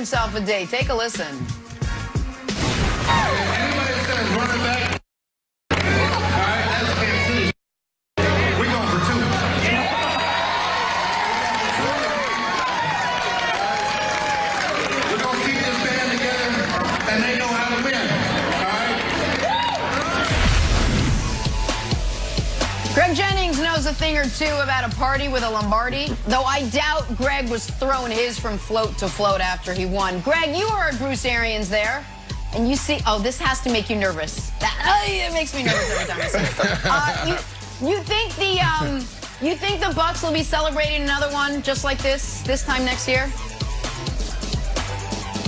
himself a day. Take a listen. Anybody that says running back, all right, that's Kansas City. We're going for 2. We're going to keep this band together, and they know how to win, all right? Greg Jennings knows a thing or two about a party with a Lombardi, though I doubt Greg was throwing his from float to float after he won. Greg, you were at Bruce Arians there, and you see, oh, this has to make you nervous. It makes me nervous every time I see it. You think the Bucs will be celebrating another one just like this time next year?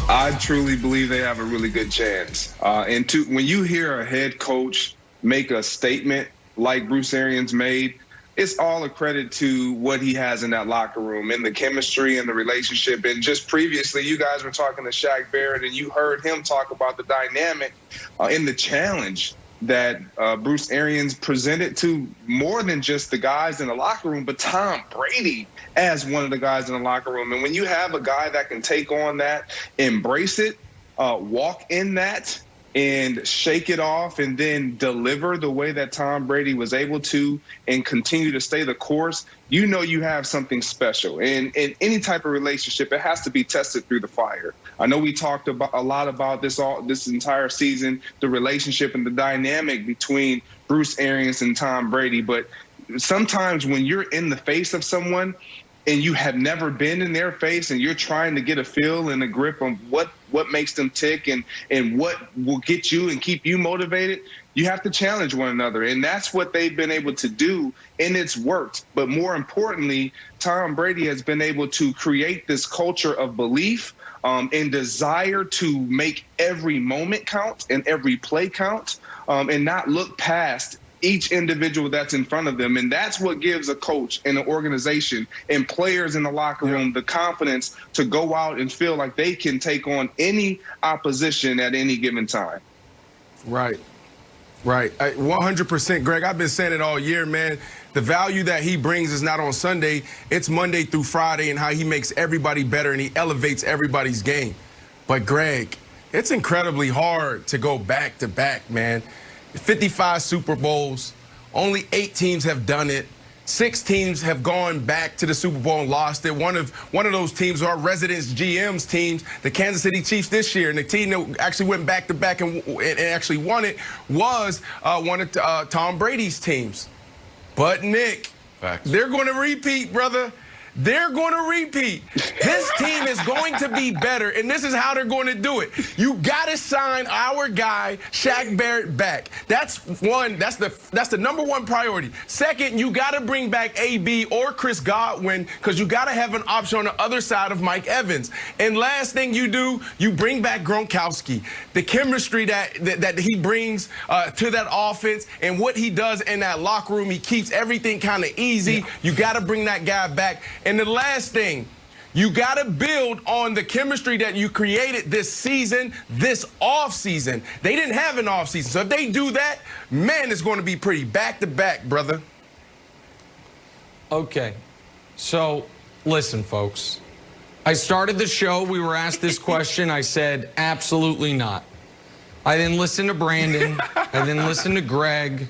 I truly believe they have a really good chance. When you hear a head coach make a statement like Bruce Arians made, it's all a credit to what he has in that locker room and the chemistry and the relationship. And just previously, you guys were talking to Shaq Barrett, and you heard him talk about the dynamic and the challenge that Bruce Arians presented to more than just the guys in the locker room, but Tom Brady as one of the guys in the locker room. And when you have a guy that can take on that, embrace it, walk in that, and shake it off and then deliver the way that Tom Brady was able to and continue to stay the course, you know you have something special. And in any type of relationship, it has to be tested through the fire. I know we talked a lot about this entire season, the relationship and the dynamic between Bruce Arians and Tom Brady. But sometimes when you're in the face of someone and you have never been in their face and you're trying to get a feel and a grip on what makes them tick and what will get you and keep you motivated, you have to challenge one another. And that's what they've been able to do, and it's worked. But more importantly, Tom Brady has been able to create this culture of belief and desire to make every moment count and every play count and not look past each individual that's in front of them. And that's what gives a coach and an organization and players in the locker room the confidence to go out and feel like they can take on any opposition at any given time. Right. 100%, Greg. I've been saying it all year, man. The value that he brings is not on Sunday. It's Monday through Friday, and how he makes everybody better and he elevates everybody's game. But, Greg, it's incredibly hard to go back-to-back, man. 55 Super Bowls, only 8 teams have done it. 6 teams have gone back to the Super Bowl and lost it. One of those teams are our residents GM's teams, the Kansas City Chiefs this year. And the team that actually went back-to-back and actually won it was one of Tom Brady's teams. But, Nick, they're going to repeat, brother. They're going to repeat. This team is going to be better, and this is how they're going to do it. You got to sign our guy, Shaq Barrett, back. That's one. That's the #1 priority. Second, you got to bring back AB or Chris Godwin, because you got to have an option on the other side of Mike Evans. And last thing you do, you bring back Gronkowski. The chemistry that he brings to that offense and what he does in that locker room, he keeps everything kind of easy. Yeah. You got to bring that guy back. And the last thing, you got to build on the chemistry that you created this season, this offseason. They didn't have an offseason. So if they do that, man, it's going to be pretty back-to-back, brother. Okay. So, listen, folks. I started the show. We were asked this question. I said, absolutely not. I didn't listen to Brandon. I didn't listen to Greg.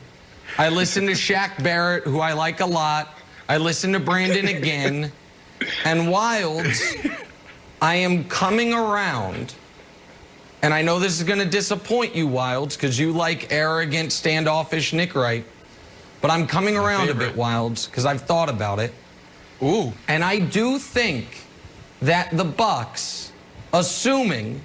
I listened to Shaq Barrett, who I like a lot. I listened to Brandon again, and Wilds, I am coming around, and I know this is going to disappoint you, Wilds, because you like arrogant, standoffish Nick Wright, but I'm coming around a bit, Wilds, because I've thought about it. Ooh. And I do think that the Bucs, assuming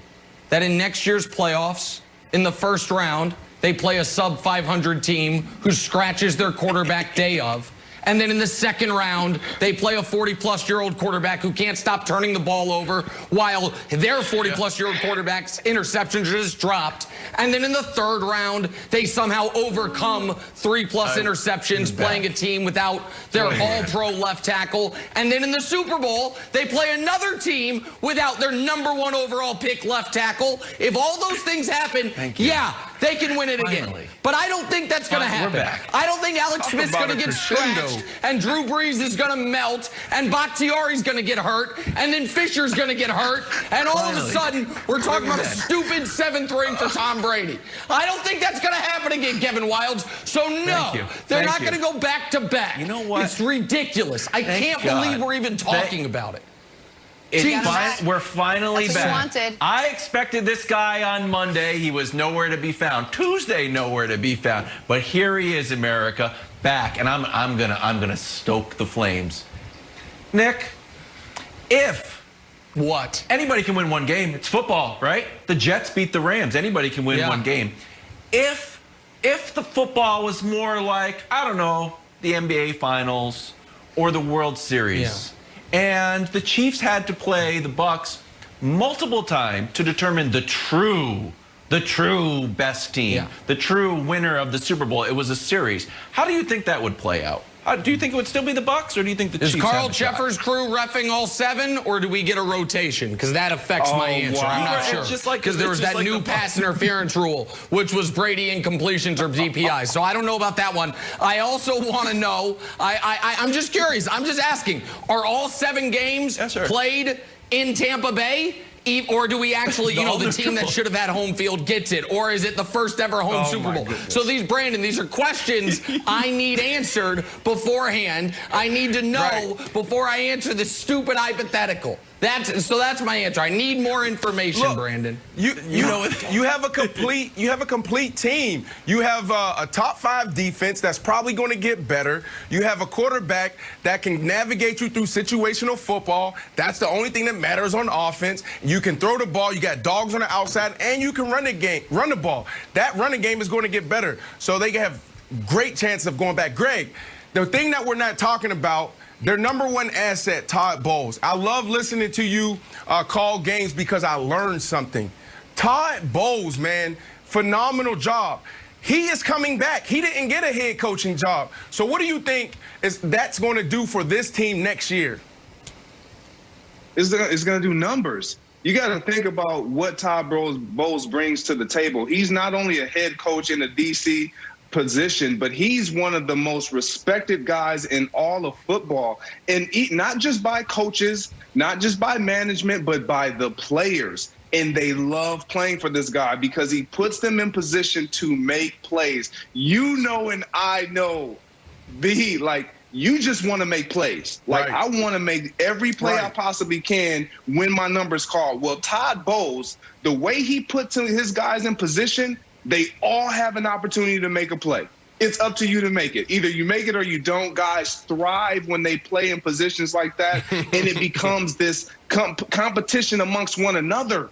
that in next year's playoffs, in the first round, they play a sub-500 team who scratches their quarterback day of, and then in the second round, they play a 40-plus-year-old quarterback who can't stop turning the ball over while their 40-plus-year-old quarterback's interceptions are just dropped. And then in the third round, they somehow overcome 3-plus interceptions playing a team without their all-pro left tackle. And then in the Super Bowl, they play another team without their #1 overall pick left tackle. If all those things happen, yeah, they can win it again. But I don't think that's going to happen. I don't think Alex Smith's going to get scratched, and Drew Brees is going to melt, and Bakhtiari's going to get hurt, and then Fisher's going to get hurt, and all of a sudden, we're talking about a stupid 7th ring for Tom Brady. I don't think that's going to happen again, Kevin Wildes. So no, they're not going to go back to back. You know what? It's ridiculous. I can't believe we're even talking about it. We're finally back. I expected this guy on Monday. He was nowhere to be found. Tuesday, nowhere to be found. But here he is, America, back, and I'm gonna stoke the flames. Nick, if anybody can win one game, it's football, right? The Jets beat the Rams. Anybody can win one game. If the football was more like, I don't know, the NBA Finals or the World Series. And the Chiefs had to play the Bucs multiple times to determine the true best team, the true winner of the Super Bowl. It was a series. How do you think that would play out? Do you think it would still be the Bucs, or do you think the Chiefs? Is Carl Sheffer's crew reffing all 7, or do we get a rotation? Because that affects my answer. I'm not sure. Because there was that new pass interference rule, which was Brady incompletions or DPI. So I don't know about that one. I also want to know. I'm just curious. I'm just asking. Are all 7 games played in Tampa Bay? Or do we actually, the team that should have had home field gets it? Or is it the first ever home Super Bowl? So Brandon, these are questions I need answered beforehand. I need to know before I answer this stupid hypothetical. That's my answer. I need more information, Brandon. You have a complete team. You have a top 5 defense that's probably going to get better. You have a quarterback that can navigate you through situational football. That's the only thing that matters on offense. You can throw the ball. You got dogs on the outside, and you can run the ball. That running game is going to get better. So they have great chance of going back. Greg, the thing that we're not talking about, their #1 asset, Todd Bowles. I love listening to you call games because I learned something. Todd Bowles, man, phenomenal job. He is coming back. He didn't get a head coaching job. So what do you think that's going to do for this team next year? It's going to do numbers. You got to think about what Todd Bowles brings to the table. He's not only a head coach in the D.C. position, but he's one of the most respected guys in all of football, and not just by coaches, not just by management, but by the players. And they love playing for this guy because he puts them in position to make plays. You know, and I know, you just want to make plays. I want to make every play I possibly can when my number's called. Well, Todd Bowles, the way he puts his guys in position, they all have an opportunity to make a play. It's up to you to make it. Either you make it or you don't. Guys thrive when they play in positions like that, and it becomes this competition amongst one another.